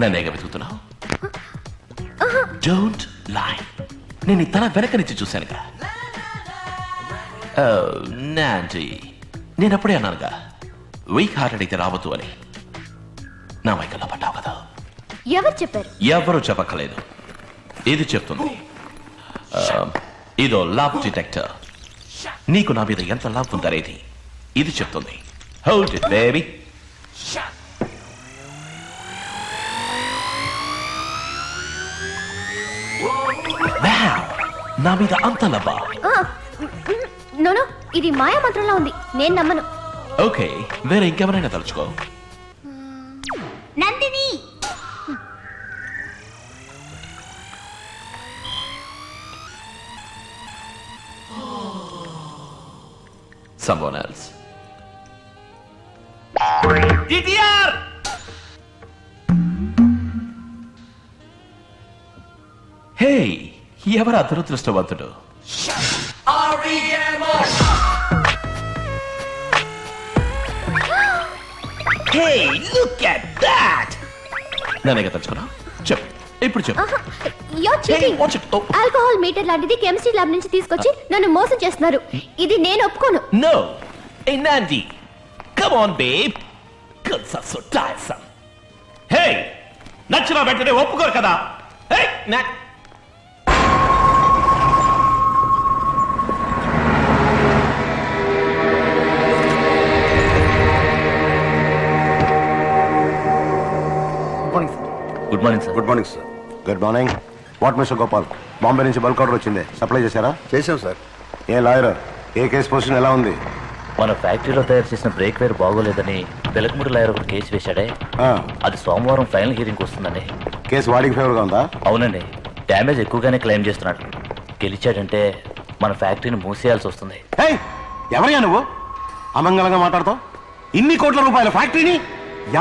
నన్నేగా వెతుకుతున్నావు? Don't lie. నేను తన వెనక నుంచి చూశానుగా. నాంటీ, నేను అప్పుడే అన్నానుగా వీక్ హార్టెడ్ అయితే రావద్దు అని. నా మైకల్లో పడ్డావు కదా. ఎవరు చెప్పారు? ఎవరు చెప్పక్కలేదు. ఇది చెప్తుంది. ఇదో లవ్ డిటెక్టర్. నీకు నా మీద ఎంత లవ్ ఉందనేది ఇది చెప్తుంది. Hold it baby. నా మీద అంత లవ్వా? నోనో, ఇది మాయా మంత్రంలో ఉంది, నేను నమ్మను. ఓకే, వేరే ఇంకెవరైనా తలుచుకో. Nandini. Someone else. DTR! Hey, ఎవరు అదృష్టవంతుడు? Hey, look at that! నన్ను తలుచుకున్నా? చెప్పు, ఇప్పుడు చెప్పు. ఆల్కహాల్ మీటర్ లాంటిది కెమిస్ట్రీ ల్యాబ్ నుంచి తీసుకొచ్చి నన్ను మోసం చేస్తున్నారు. ఇది నేను ఒప్పుకోను. No. Hey Nandi, come on babe. Girls are so tiresome. Hey, నచ్చినా వెంటనే ఒప్పుకోరు కదా. Hey, good morning sir. Good morning sir. Good morning. What mister Gopal, Bombay నుంచి బల్క్ ఆర్డర్ వచ్చింది, సప్లై చేశారా? చేశాం సార్. ఏ లాయర్, ఏ కేసు పొజిషన్ ఎలా ఉంది? మన ఫ్యాక్టరీలో తయారు చేసిన బ్రేక్ వేర్ బాగోలేదని వెలకముడి లాయర్ ఒకటి కేసు వేశాడే, అది సోమవారం ఫైనల్ హియరింగ్ వస్తుందండి. కేసు వాడికి ఫేవర్ గా ఉందా? అవునండి, డ్యామేజ్ ఎక్కువగానే క్లెయిమ్ చేస్తున్నాడు. గెలిచాడంటే మన ఫ్యాక్టరీని మూసేయాల్సి వస్తుంది. ఎవరయ్యా నువ్వు అమంగళంగా మాట్లాడుతావు? ఇన్ని కోట్ల రూపాయల ఫ్యాక్టరీని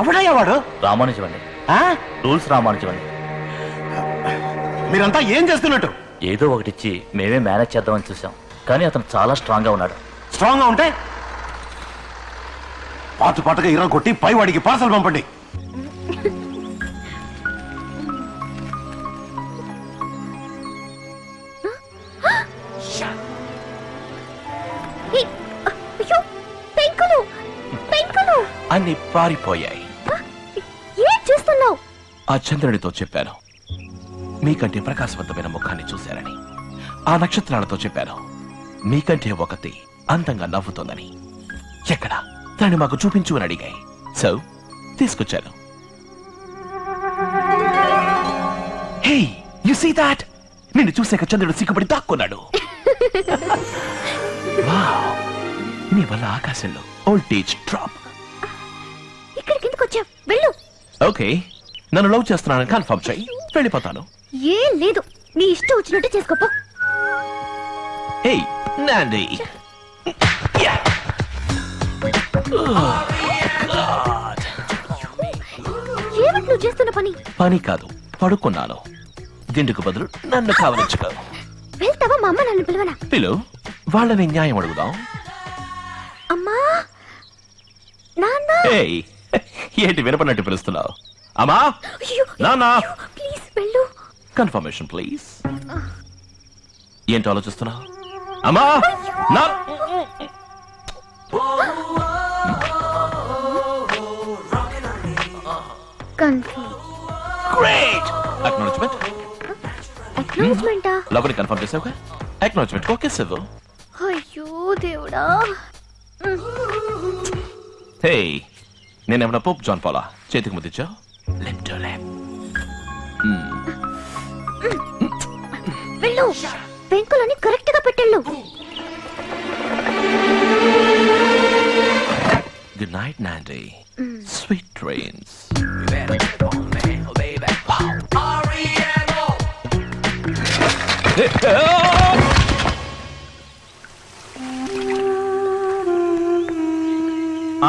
ఎవడయ్యా వాడు? రామానుజం అండి, రూల్స్ రామానుజం అండి. మీరంతా ఏం చేస్తున్నట్టు? ఏదో ఒకటి ఇచ్చి మేమే మేనేజ్ చేద్దామని చూసాం, కానీ అతను చాలా స్ట్రాంగ్ గా ఉన్నాడు. స్ట్రాంగ్ గా ఉంటే పాటుగా ఇరా కొట్టి పై వాడికి పార్సల్ పంపండి. అన్ని పారిపోయాయి. ఏం చేస్తున్నావు? ఆ చంద్రుడితో చెప్పాను మీకంటే ప్రకాశవంతమైన ముఖాన్ని చూశారని. ఆ నక్షత్రాలతో చెప్పాను మీకంటే ఒకటి అందంగా నవ్వుతోందని. ఎక్కడ దాన్ని మాకు చూపించు అని అడిగాయి. సో తీసుకొచ్చాను. హే, యు సీ దాట్? నిన్ను చూసాక చంద్రుడు సిగ్గుపడి దాక్కున్నాడు. వావ్, నీ వల్ల ఆకాశంలో వోల్టేజ్ డ్రాప్. ఇక్కడికి ఎందుకు వచ్చావు? వెళ్ళు. ఓకే, నన్ను లవ్ చేస్తున్నానని కన్ఫర్మ్ చేయి, వెళ్ళిపోతాను. ఏం లేదు, నీ ఇష్టం వచ్చినట్టు చేసుకోపో. హే నాండి, ఏమిటి నువ్వు చేస్తున్న పని? పని కాదు, పడుకున్నాను. దిండుకు బదులు నన్ను కావలించుకో. వెళ్తావా? మా అమ్మ నన్ను పిలవనా? పిలు, వాళ్ళని న్యాయం అడుగుదాం. అమ్మా, నాన్న. ఏంటి వినపడినట్టు పిలుస్తున్నావు? అమ్మా, నాన్న. ప్లీజ్ వెళ్ళు. Confirmation please. ఏంటి ఆలోచిస్తున్నావు? అమ్మా, నా గ్రేట్ అక్నాలెడ్జ్మెంట్. అక్నాలెడ్జ్మెంటా? లవ్ని కన్ఫర్మ్ చేసావుగా, అక్నాలెడ్జ్మెంట్ ఓకే సివ్వు. అయ్యో దేవుడా. హే, నేనేమన్నా పోప్ జాన్ పాలా చేతికి ముద్దిచ్చావు? Lip to lip. వెళ్ళు, పెంకులని కరెక్ట్ గా పెట్టెళ్ళు. Good night, Nandi. Sweet dreams.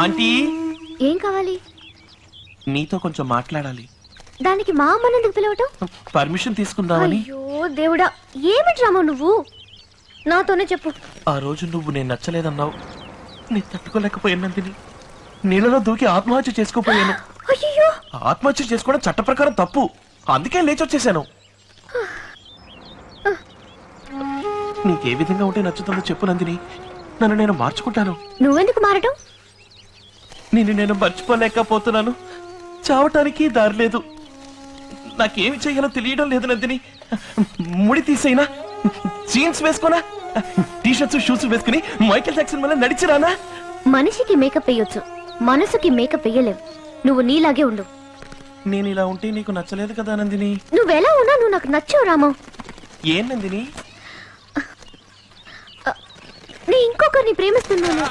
Aunty, ఏం కావాలి? నీతో కొంచెం మాట్లాడాలి. దానికి మా అమ్మని ఎందుకు పిలవటం? పర్మిషన్ తీసుకుందామని. అయ్యో దేవుడా, ఏమి డ్రామా నువ్వు? నాతోనే చెప్పు. ఆ రోజు నువ్వు నేను నచ్చలేదన్నావు. నీ తట్టుకోలేకపోయాను నందిని. నీళ్ళలో దూకి ఆత్మహత్య చేసుకోపోయాను. అయ్యో, ఆత్మహత్య చేసుకోవడం చట్ట ప్రకారం తప్పు. అందుకే లేచి వచ్చేసాను. నీకే విధంగా ఉంటే నచ్చుతుందో చెప్పు నందిని. నన్ను నేను మార్చుకుంటాను. నువ్వెందుకు మారడం? నిన్ను నేను మర్చిపోలేకపోతున్నాను. చావటానికి దారి లేదు. నాకేమి చేయాలో తెలియడం లేదు నందిని. ముడి తీసేనా? జీన్స్ వేసుకోనా? టీషర్ట్స్ షూస్ వేసుకుని మైకేల్ జాక్సన్ వల్ల నడిచిరానా? మనిషికి మేకప్ వేయొచ్చు, మనసుకి మేకప్ వేయలేవు. నువ్వు నీలాగే ఉండు. నేను ఇలా ఉంటే నీకు నచ్చలేదు కదా నందిని? నువ్వెలా ఉన్నా నువ్వు నాకు నచ్చావు రాము. ఏం నందిని? నీ ఇంకొకరిని ప్రేమిస్తున్నాను.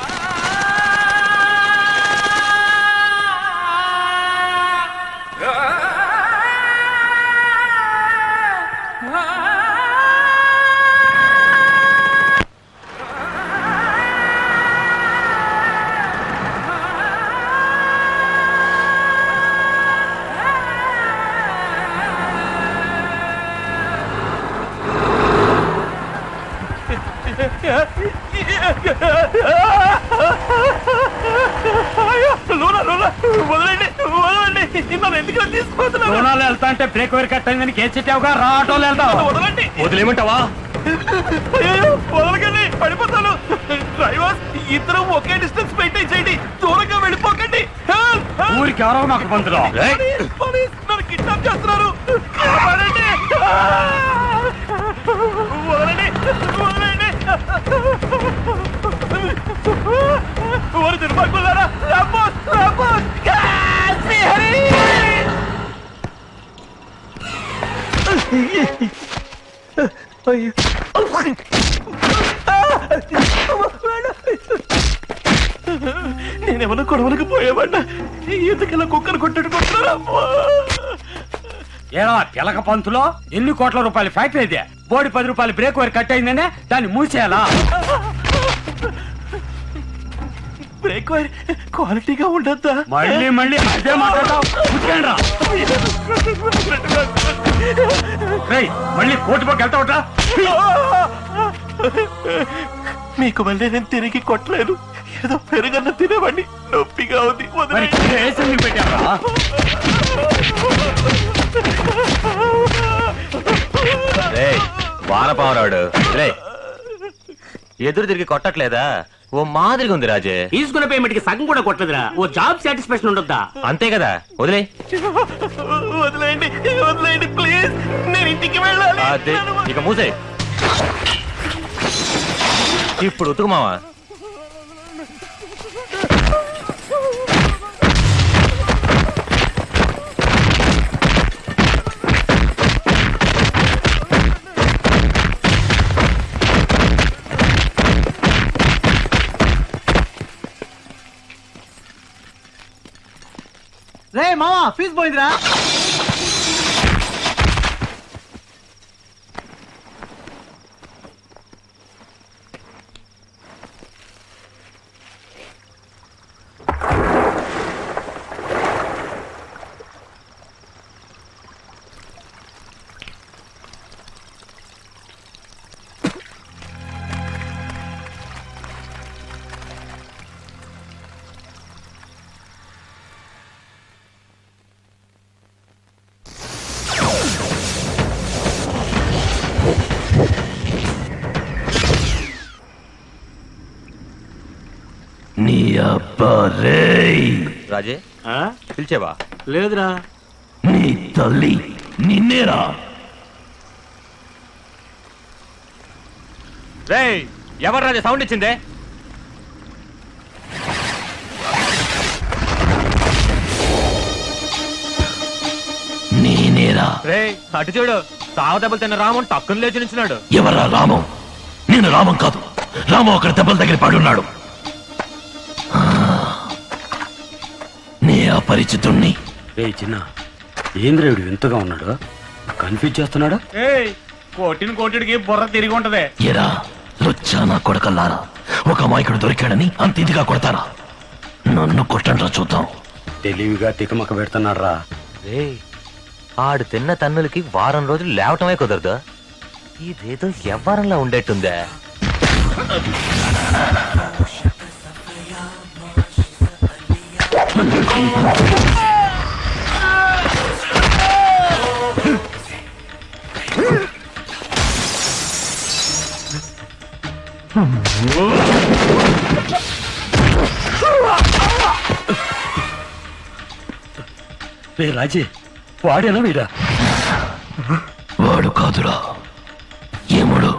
లోనాలు వెళ్తా అంటే బ్రేక్ వైర్ కట్ అయిందని కేసు చెప్పావుగా, రా ఆటోలు వెళ్తావు. వదిలేమంటావా? వదలకండి, పడిపోతాను. డ్రైవర్, ఇద్దరం ఒకే డిస్టెన్స్ మెయింటైన్ చేయండి. దూరంగా వెళ్ళిపోకండి. ఊరికి ఎవరో నాకు పంతులు. నన్ను కిడ్నాప్ చేస్తున్నారు. కాపాడండి. వదలండి, వదలండి. ఓరి దుర్మార్గులారా, రాంబోస్, రాంబోస్, శ్రీహరి. నేనేమన్నా గొడవలకు పోయేవాడినా? ఎందుకలా కుక్కను కొట్టుకుంటున్నారా? ఏడా పిలక పంతులో ఎన్ని కోట్ల రూపాయల ఫ్యాక్టరీ అయితే బోడి 10 రూపాయలు బ్రేక్ వైర్ కట్ అయిందనే దాన్ని మూసేయాలా? బ్రేక్ వైర్ క్వాలిటీగా ఉండద్దా? మళ్ళీ మళ్ళీ అదే మాట్లాడతావు. కూర్చోండిరా. రేయ్, మళ్ళీ కోర్టు పక్క వెళ్తావుట్రా. మీకు మళ్ళీ నేను తిరిగి కొట్టలేను. ఏదో పెరుగన్న తినేవాడిని. నొప్పిగా ఉంది. మరి కేసు ఎందుకు పెట్టావా? వానపావరాడు రే, ఎదురు తిరిగి కొట్టట్లేదా? ఓ మాదిరిగా ఉంది రాజే. తీసుకున్న పేమెంట్ కి సగం కూడా కొట్టలేదురా. ఓ జాబ్ సాటిస్ఫాక్షన్ ఉండొద్దా? అంతే కదా, వదిలే. వదిలేయండి, వదిలేయండి ప్లీజ్. నేను ఇంటికి వెళ్ళాలి. అదే, ఇక మూసే. ఇప్పుడు ఉతుకుమావా? రే మావా, ఫీజు పోయిందిరా. నీ అబ్బా రేయ్. రాజే, పిలిచేవా? లేదురా. నీ తల్లి నిన్నేరా. రేయ్, ఎవరు రాజే సౌండ్ ఇచ్చిందే? నేనేరా. రేయ్, అటు చూడు. సావ దెబ్బలు తిన్న రామం టక్కున లేచి నించున్నాడు. ఎవరా రామం? నేను రామం కాదు. రామం అక్కడ దెబ్బల దగ్గర పడున్నాడు. నే అపరిచితుణ్ణి. రే చిన్న, ఏంద్రేవుడు వింతగా ఉన్నాడు, కన్ఫ్యూజ్ చేస్తున్నాడు. కోటిని కోటిడికి బుర్ర తిరిగి ఉంటది. ఎరా లుచ్చా నా కొడకల్లారా, ఒక అమాయకుడు దొరికాడని అంత ఇదిగా కొడతారా? నన్ను కొట్టండ్రా చూద్దాం. తెలివిగా తికమక పెడుతున్నాడు రా. రేయ్, ఆడు తిన్న తన్నులకి వారం రోజులు లేవటమే కుదరదు. ఇదేదో ఎవ్వరంలా ఉండేట్టుందే. రాజీ వాడేనా వీడా? వాడు కాదురా ఏముడు.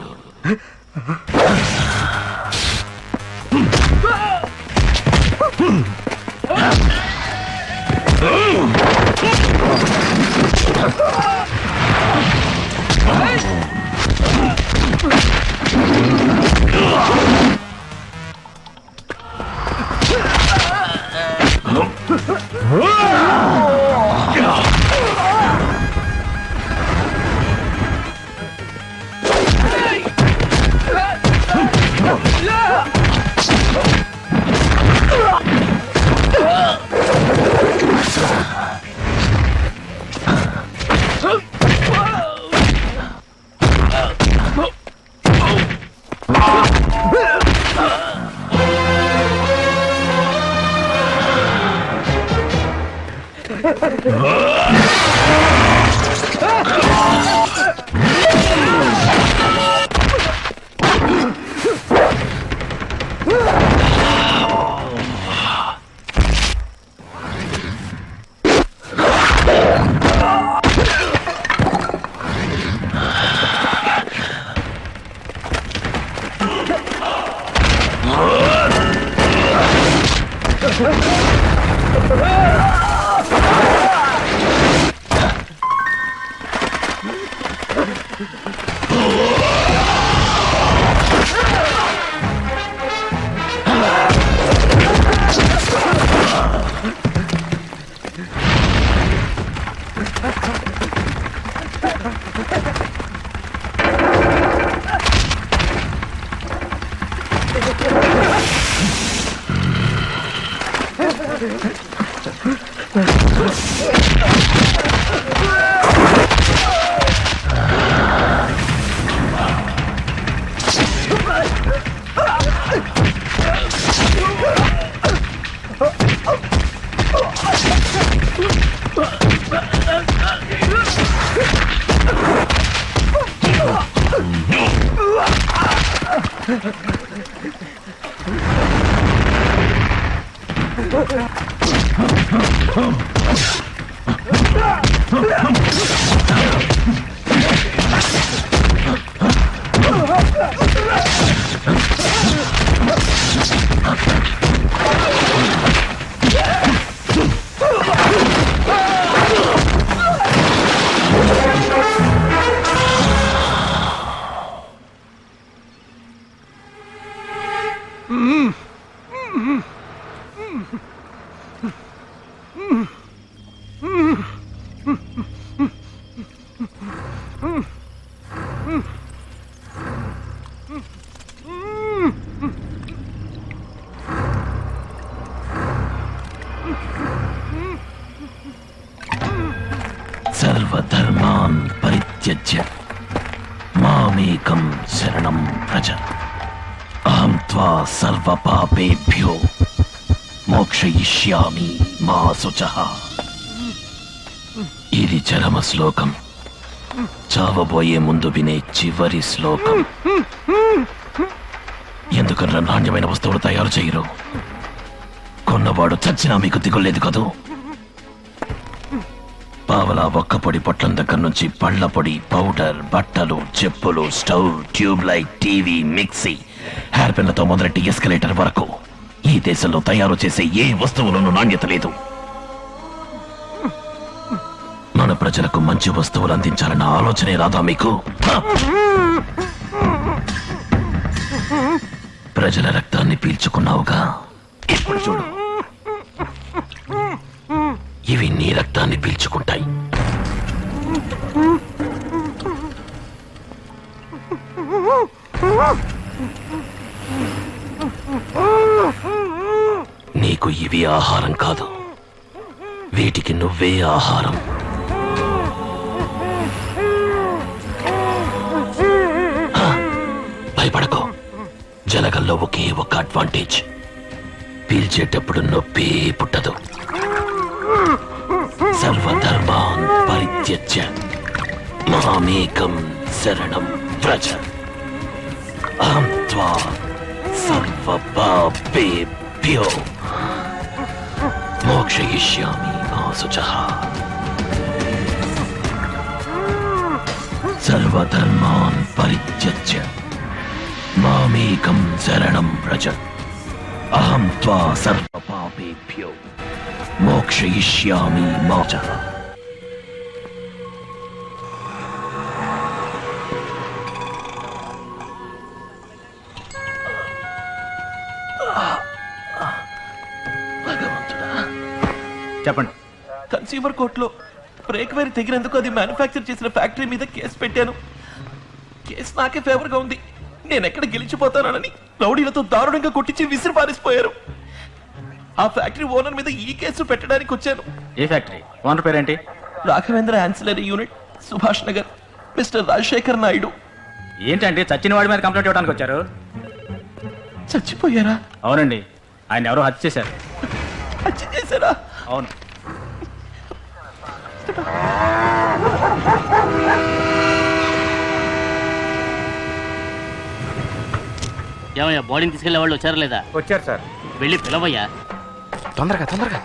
సర్వధర్మాన్ పరిత్యజ్య మామేకం శరణం వ్రజ అహం త్వా సర్వపాపేభ్యో మోక్షయిష్యామి మా శుచః. ఇది చరమ శ్లోకం, చావబోయే ముందు వినే చివరి శ్లోకం. ఎందుకన్నా నాణ్యమైన వస్తువులు తయారు చేయరు? కొన్నవాడు చచ్చినా మీకు దిగులేదు కదూ. పావలా ఒక్క పొడి పొట్లం దగ్గర నుంచి పళ్ళ పొడి, పౌడర్, బట్టలు, చెప్పులు, stove, tube light, TV, mixie, hair పెన్లతో మొదలెట్టి ఎస్కలేటర్ వరకు ఈ దేశంలో తయారు చేసే ఏ వస్తువులోనూ నాణ్యత లేదు. మన ప్రజలకు మంచి వస్తువులు అందించాలన్న ఆలోచనే రాదా మీకు? ప్రజల రక్తాన్ని పీల్చుకున్నావుగా, ఇప్పుడు చూడు, ఇవి నీ రక్తాన్ని పీల్చుకుంటాయి. నీకు ఇవి ఆహారం కాదు, వీటికి నువ్వే ఆహారం. భయపడకో, జలగల్లో ఒకే ఒక అడ్వాంటేజ్, పీల్చేటప్పుడు నొప్పి పుట్టదు. సర్వధర్మాన్ పరిత్యజ్య మామేకం శరణం వ్రజ అహం త్వా సర్వపాపేభ్యో మోక్షయిష్యామి మా శుచః సర్వధర్మాన్ పరిత్యజ్య మామేకం శరణం వ్రజ అహం త్వా సర్వపాపేభ్యో మోక్షయిష్యామి మా శుచః. చెప్పండి. కన్స్యూమర్ కోర్టులో బ్రేక్ వైర్ తెగినందుకు అది మ్యానుఫ్యాక్చర్ చేసిన ఫ్యాక్టరీ మీద కేసు పెట్టాను. కేసు నాకే ఫేవర్ గా ఉంది. నేను ఎక్కడ గెలిచిపోతానని రౌడీలతో దారుణంగా కొట్టించి విసిరి పారేసిపోయారు. ఆ ఫ్యాక్టరీ ఓనర్ మీద ఈ కేసు పెట్టడానికి వచ్చాను. ఏ ఫ్యాక్టరీ ఓనర్ పేరేంటి? Raghavendra ancillary unit, Subhash Nagar, mister Rajasekhar Naidu. ఏంటంటే చచ్చిన వాడి మీద కంప్లైంట్ ఇవ్వడానికి వచ్చారు? చచ్చిపోయారా? అవునండి, ఆయన ఎవరో హత్య చేశారు. హత్య చేశారా? అవును. ఏమయ్యా బాడీని తీసుకెళ్లే వాళ్ళు వచ్చారా లేదా? వచ్చారు సార్. వెళ్ళి పిలవయ్యా. తొందరగా తొందరగా.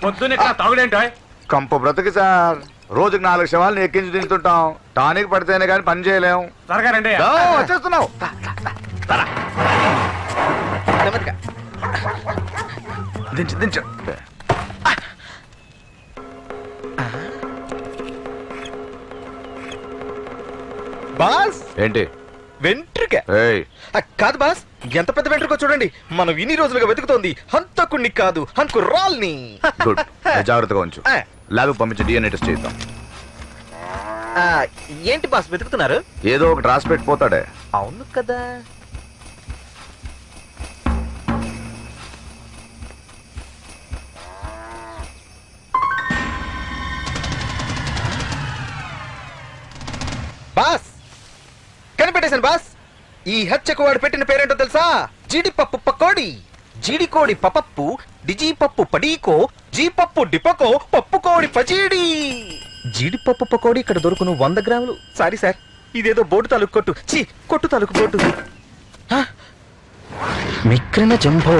పొద్దున్న తాగుడేంటో కంపు బ్రతుకు సార్. రోజుకి 4 శవాలను ఎక్కించి దించుతుంటాం. టానిక్ పడితేనే కానీ పని చేయలేం. త్వరగా రండి. దో, వచ్చేస్తున్నావు. దించు దించు. బాస్ ఏంటి వెంట్రుక ఏయ్, కాదు బాస్, ఎంత పెద్ద వెంట్రుక చూడండి. మనం ఇన్ని రోజులుగా వెతుకుతోంది హంతకుణ్ణి కాదు, హంకు రాల్ని. గుడ్. జాగ్రత్తగా ఉంచు. ఆ. ల్యాబ్ పంపించి డిఎన్ఏ టెస్ట్ చేద్దాం. ఏంటి బాస్ వెతుకుతున్నారు? ఏదో ఒకటి రాసి పెట్టిపోతాడే. అవును కదా. బాస్ కనిపెట్టేశాను బాస్. ఈ హత్యకు వాడు పెట్టిన పేరేంటో తెలుసా? జీడిపప్పు పకోడి. జీడికోడి పపప్పు, డిజీపప్పు పడీకో, జీపప్పు డిపకో, పప్పుకోడి పచీడి. జీడిపప్పు పకోడి ఇక్కడ దొరుకును 100 గ్రాములు. సారీ సార్, ఇదేదో బోటు తాలూకు కొట్టు. కొట్టు తాలూకు బోటు. మిక్రిన జంబో.